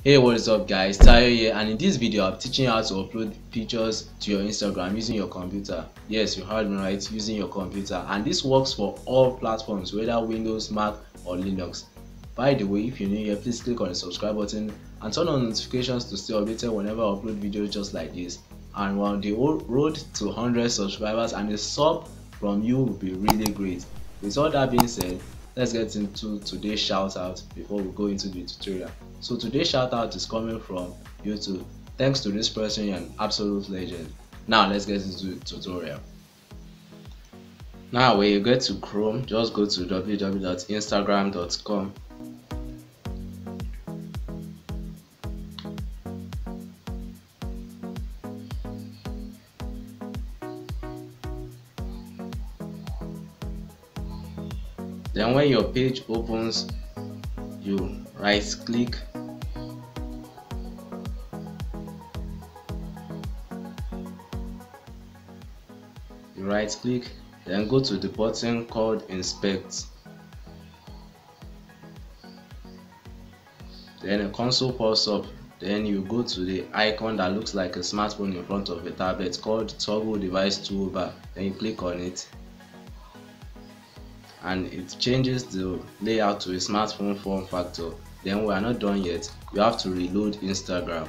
Hey, what is up guys, Tayo here, and in this video I'm teaching you how to upload pictures to your Instagram using your computer. Yes, you heard me right, using your computer, and this works for all platforms, whether Windows, Mac or Linux. By the way, if you're new here, please click on the subscribe button and turn on notifications to stay updated whenever I upload videos just like this. And while the road to 100 subscribers and a sub from you will be really great. With all that being said, let's get into today's shout out before we go into the tutorial. So today's shout out is coming from YouTube. Thanks to this person, you're an absolute legend. Now let's get into the tutorial. Now when you get to Chrome, just go to www.instagram.com. Then when your page opens, you right click, then go to the button called inspect. Then a console pops up. Then you go to the icon that looks like a smartphone in front of a tablet called toggle device toolbar. Then you click on it, and it changes the layout to a smartphone form factor. Then we are not done yet, you have to reload Instagram.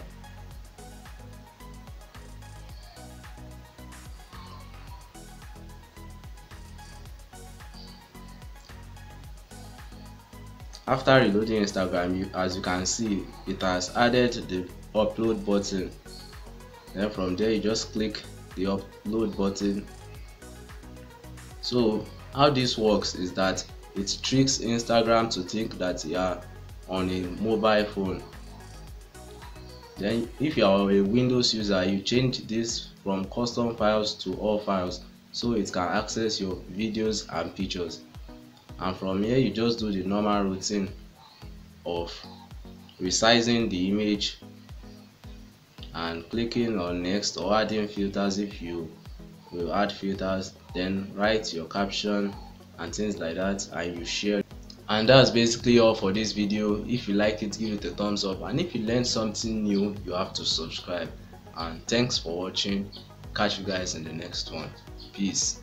After reloading Instagram, as you can see, it has added the upload button. Then from there you just click the upload button. So how this works is that it tricks Instagram to think that you are on a mobile phone. Then if you are a Windows user, you change this from custom files to all files so it can access your videos and pictures. And from here you just do the normal routine of resizing the image and clicking on next, or adding filters if you will add filters, then write your caption and things like that, and you share. And that's basically all for this video. If you like it, give it a thumbs up, and if you learned something new, you have to subscribe. And thanks for watching. Catch you guys in the next one. Peace.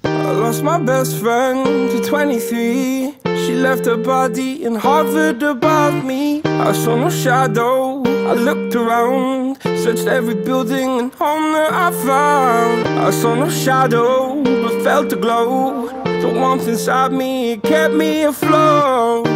I lost my best friend to 23. She left her body and hovered above me. I saw no shadow, I looked around, searched every building and home that I found. I saw no shadow, but felt the glow. The warmth inside me, it kept me afloat.